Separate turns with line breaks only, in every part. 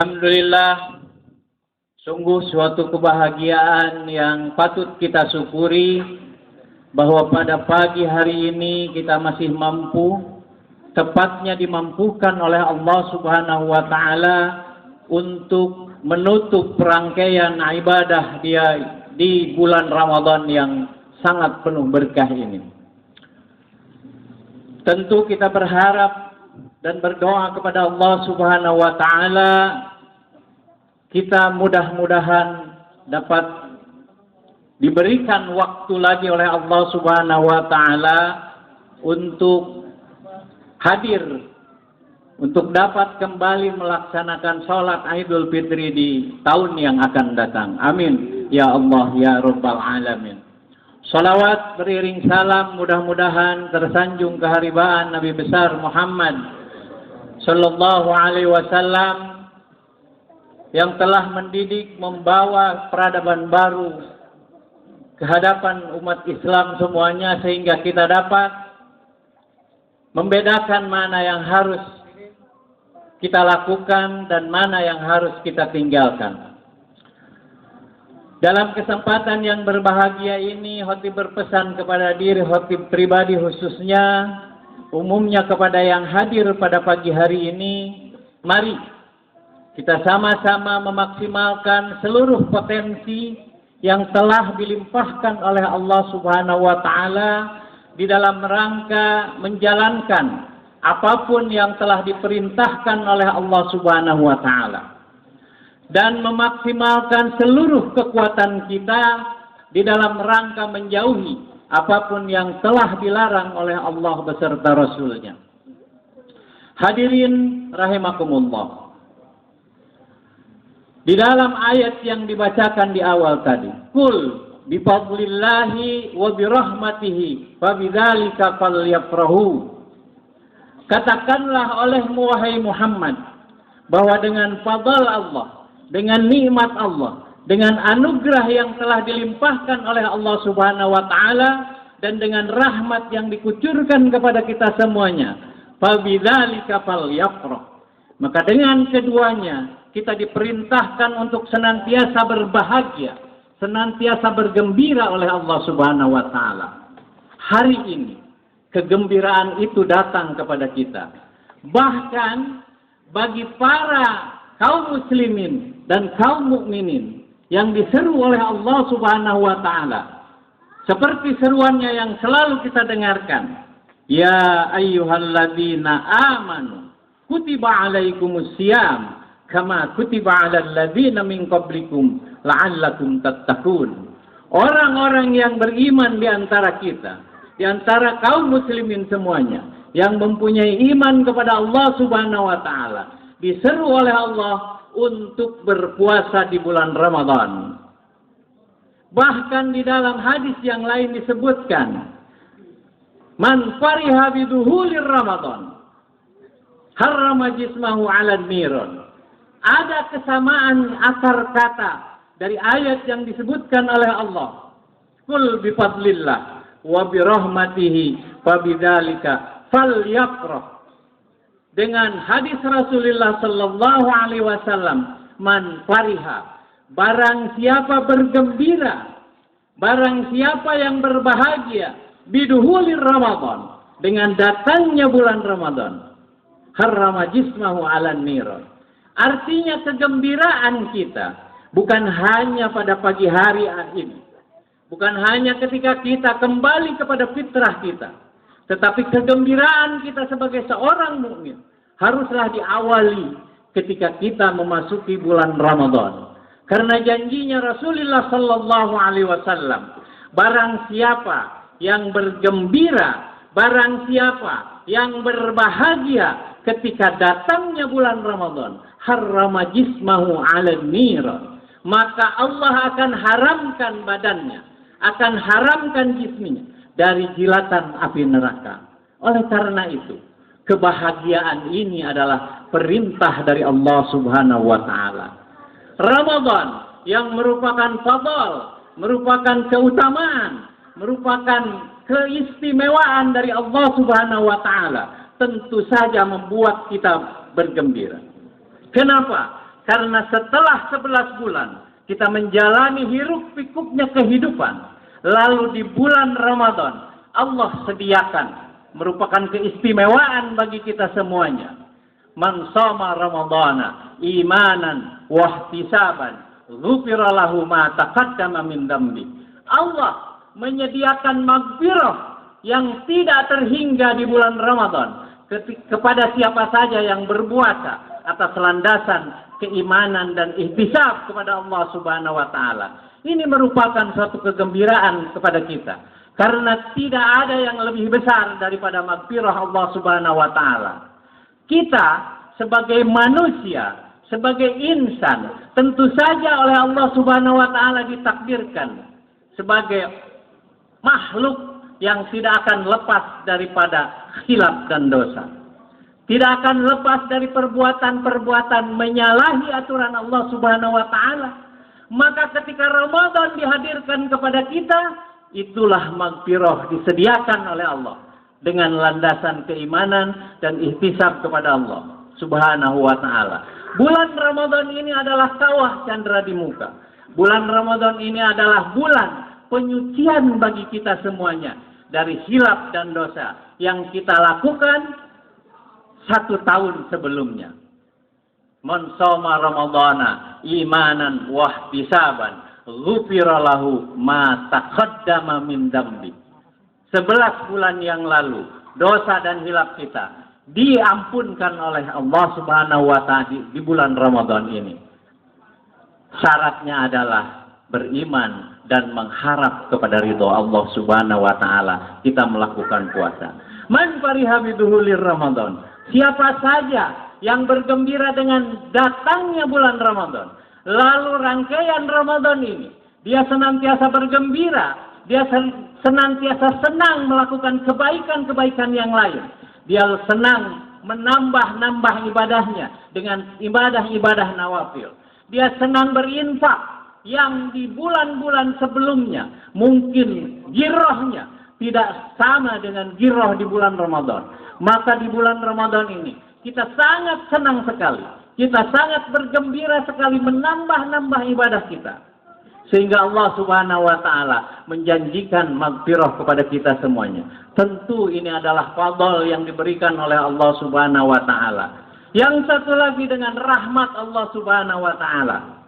Alhamdulillah, sungguh suatu kebahagiaan yang patut kita syukuri bahwa pada pagi hari ini kita masih mampu, tepatnya dimampukan oleh Allah Subhanahu wa Ta'ala untuk menutup rangkaian ibadah dia di bulan Ramadan yang sangat penuh berkah ini. Tentu kita berharap dan berdoa kepada Allah Subhanahu wa Ta'ala, kita mudah-mudahan dapat diberikan waktu lagi oleh Allah Subhanahu wa Ta'ala untuk hadir, untuk dapat kembali melaksanakan sholat Idul Fitri di tahun yang akan datang. Amin ya Allah ya Rabbal Alamin. Salawat beriring salam mudah-mudahan tersanjung keharibaan Nabi besar Muhammad Sallallahu Alaihi Wasallam yang telah mendidik, membawa peradaban baru ke hadapan umat Islam semuanya, sehingga kita dapat membedakan mana yang harus kita lakukan dan mana yang harus kita tinggalkan. Dalam kesempatan yang berbahagia ini, khotib berpesan kepada diri khotib pribadi khususnya, umumnya kepada yang hadir pada pagi hari ini, mari kita sama-sama memaksimalkan seluruh potensi yang telah dilimpahkan oleh Allah Subhanahu wa Ta'ala di dalam rangka menjalankan apapun yang telah diperintahkan oleh Allah Subhanahu wa Ta'ala, dan memaksimalkan seluruh kekuatan kita di dalam rangka menjauhi apapun yang telah dilarang oleh Allah beserta Rasulnya. Hadirin rahimakumullah, di dalam ayat yang dibacakan di awal tadi, Qul bifadlillahi wa birahmatihi fabidzalika falyafrahu. Katakanlah olehmu wahai Muhammad bahwa dengan fadl Allah, dengan nikmat Allah, dengan anugerah yang telah dilimpahkan oleh Allah Subhanahu wa Ta'ala, dan dengan rahmat yang dikucurkan kepada kita semuanya, fabidzalika falyafrah, maka dengan keduanya kita diperintahkan untuk senantiasa berbahagia, senantiasa bergembira oleh Allah Subhanahu wa Ta'ala. Hari ini kegembiraan itu datang kepada kita. Bahkan bagi para kaum muslimin dan kaum mukminin yang diseru oleh Allah Subhanahu wa Ta'ala, seperti seruannya yang selalu kita dengarkan, ya ayyuhalladzina amanu kutiba alaikumus syiyam kama kutiba 'alal ladzina min qablikum la'allakum tattaqun. Orang-orang yang beriman di antara kita, di antara kaum muslimin semuanya yang mempunyai iman kepada Allah Subhanahu wa Ta'ala, diseru oleh Allah untuk berpuasa di bulan Ramadan. Bahkan di dalam hadis yang lain disebutkan, man fariha biduhulir Ramadan harrama jismahu 'alan niran. Ada kesamaan akar kata dari ayat yang disebutkan oleh Allah, Qul bifadlillah wa birahmatihi fabidzalika falyafrah, dengan hadis Rasulullah sallallahu alaihi wasallam, man fariha, barang siapa bergembira, barang siapa yang berbahagia, biduhulir Ramadan, dengan datangnya bulan Ramadan, harrama jismahu 'alan niran. Artinya kegembiraan kita bukan hanya pada pagi hari ini, bukan hanya ketika kita kembali kepada fitrah kita, tetapi kegembiraan kita sebagai seorang mukmin haruslah diawali ketika kita memasuki bulan Ramadan. Karena janjinya Rasulullah sallallahu alaihi wasallam, barang siapa yang bergembira, barang siapa yang berbahagia ketika datangnya bulan Ramadan, harrama jismahu 'alan niran, maka Allah akan haramkan badannya, akan haramkan jisminya dari jilatan api neraka. Oleh karena itu, kebahagiaan ini adalah perintah dari Allah Subhanahu wa Ta'ala. Ramadan yang merupakan fadl, merupakan keutamaan, merupakan keistimewaan dari Allah Subhanahu wa Ta'ala, tentu saja membuat kita bergembira. Kenapa? Karena setelah 11 bulan kita menjalani hiruk pikuknya kehidupan, lalu di bulan Ramadan Allah sediakan merupakan keistimewaan bagi kita semuanya. Man shoma ramadhana imanan wa ihtisaban ghufira lahu ma taqaddama min dambi. Allah menyediakan maghfirah yang tidak terhingga di bulan Ramadan kepada siapa saja yang berpuasa atas landasan keimanan dan ihtisab kepada Allah Subhanahu wa taala. Ini merupakan suatu kegembiraan kepada kita karena tidak ada yang lebih besar daripada maghfirah Allah Subhanahu wa taala. Kita sebagai manusia, sebagai insan, tentu saja oleh Allah Subhanahu wa taala ditakdirkan sebagai makhluk yang tidak akan lepas daripada khilaf dan dosa. Tidak akan lepas dari perbuatan-perbuatan menyalahi aturan Allah Subhanahu wa taala. Maka ketika Ramadan dihadirkan kepada kita, itulah maghfirah disediakan oleh Allah dengan landasan keimanan dan ihtisab kepada Allah Subhanahu wa taala. Bulan Ramadan ini adalah kawah candra di muka. Bulan Ramadan ini adalah bulan penyucian bagi kita semuanya dari hilaf dan dosa yang kita lakukan 1 tahun sebelumnya. Man shoma ramadhana imanan wa ihtisaban ghufira lahu ma taqaddama min dambi. 11 bulan yang lalu dosa dan hilaf kita diampunkan oleh Allah Subhanahu wa taala di bulan Ramadan ini. Syaratnya adalah beriman dan mengharap kepada ridho Allah Subhanahu wa taala kita melakukan puasa. Man fariha biduhulir Ramadan. Siapa saja yang bergembira dengan datangnya bulan Ramadan, lalu rangkaian Ramadan ini, dia senantiasa bergembira, dia senantiasa senang melakukan kebaikan-kebaikan yang lain. Dia senang menambah-nambah ibadahnya dengan ibadah-ibadah nawafil. Dia senang berinfak yang di bulan-bulan sebelumnya mungkin girahnya tidak sama dengan girah di bulan Ramadan. Maka di bulan Ramadan ini kita sangat senang sekali. Kita sangat bergembira sekali menambah-nambah ibadah kita. Sehingga Allah Subhanahu wa taala menjanjikan maghfirah kepada kita semuanya. Tentu ini adalah fadl yang diberikan oleh Allah Subhanahu wa taala. Yang satu lagi dengan rahmat Allah Subhanahu wa taala.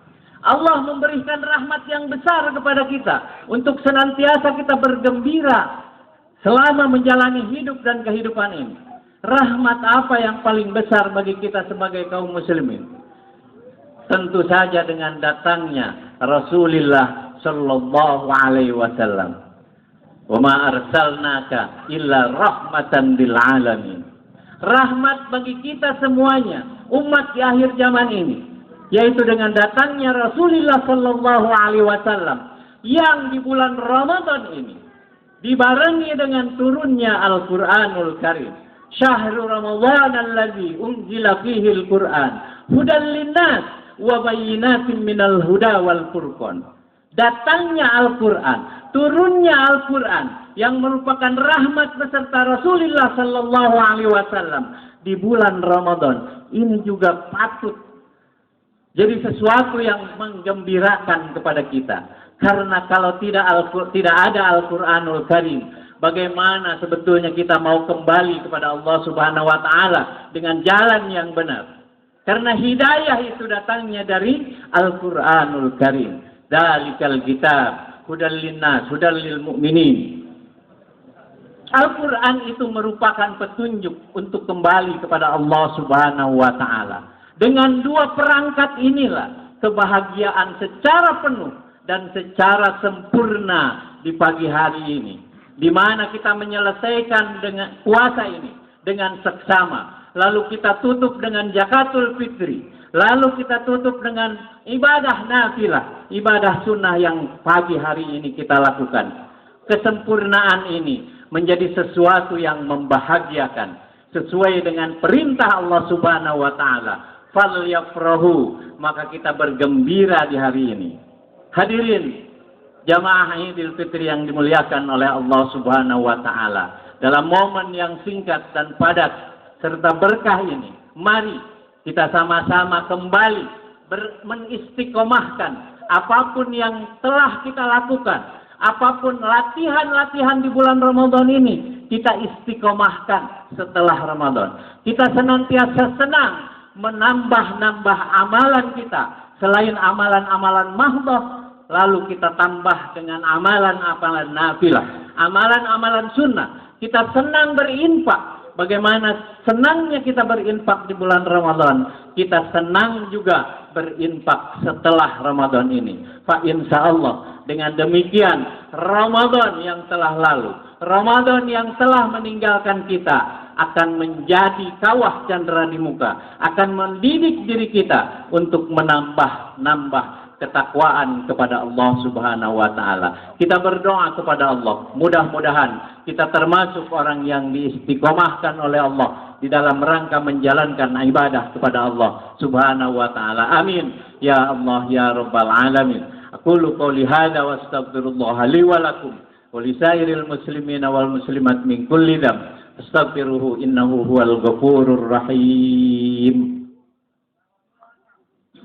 Allah memberikan rahmat yang besar kepada kita untuk senantiasa kita bergembira selama menjalani hidup dan kehidupan ini. Rahmat apa yang paling besar bagi kita sebagai kaum muslimin? Tentu saja dengan datangnya Rasulullah sallallahu alaihi wasallam. Wa ma arsalnaka illa rahmatan lil alamin. Rahmat bagi kita semuanya, umat di akhir zaman ini, yaitu dengan datangnya Rasulullah sallallahu alaihi wasallam yang di bulan Ramadan ini dibarengi dengan turunnya Al-Qur'anul Karim. Syahrul Ramadan allazi unzila fihi al-Qur'an hudan linnas wa bayyinatin minal huda wal furqan. Datangnya Al-Qur'an, turunnya Al-Qur'an yang merupakan rahmat beserta Rasulullah sallallahu alaihi wasallam di bulan Ramadan ini juga patut jadi sesuatu yang menggembirakan kepada kita. Karena kalau tidak ada Al-Qur'anul Karim, bagaimana sebetulnya kita mau kembali kepada Allah Subhanahu wa taala dengan jalan yang benar? Karena hidayah itu datangnya dari Al-Qur'anul Karim. Dzalikal kitab hudal linnas hudal lil mu'minin. Al-Qur'an itu merupakan petunjuk untuk kembali kepada Allah Subhanahu wa taala. Dengan dua perangkat inilah kebahagiaan secara penuh dan secara sempurna di pagi hari ini, di mana kita menyelesaikan dengan puasa ini dengan seksama, lalu kita tutup dengan zakatul fitri, lalu kita tutup dengan ibadah nafilah, ibadah sunnah yang pagi hari ini kita lakukan. Kesempurnaan ini menjadi sesuatu yang membahagiakan sesuai dengan perintah Allah Subhanahu wa taala. Falyafrahu, maka kita bergembira di hari ini. Hadirin jamaah Idul Fitri yang dimuliakan oleh Allah Subhanahu wa taala, dalam momen yang singkat dan padat serta berkah ini, mari kita sama-sama kembali menistiqomahkan apapun yang telah kita lakukan, apapun latihan-latihan di bulan Ramadan ini, kita istiqomahkan setelah Ramadan. Kita senantiasa senang menambah-nambah amalan kita, selain amalan-amalan mahdhah, lalu kita tambah dengan amalan-amalan nafilah, amalan-amalan sunnah. Kita senang berinfak. Bagaimana senangnya kita berinfak di bulan Ramadan, kita senang juga berinfak setelah Ramadan ini. Fa insyaallah dengan demikian Ramadan yang telah lalu, Ramadan yang telah meninggalkan kita akan menjadi kawah candera di muka, akan mendidik diri kita untuk menambah ketakwaan kepada Allah Subhanahu wa taala. Kita berdoa kepada Allah, mudah-mudahan kita termasuk orang yang diistiqomahkan oleh Allah di dalam rangka menjalankan ibadah kepada Allah Subhanahu wa taala. Amin ya Allah ya rabbal alamin. Aqulu qouli hadza wa astaghfirullah li wa lakum wa lisairil muslimina wal muslimat min kulli dzamb. Astaghfiruhu innahu huwal ghafurur rahim.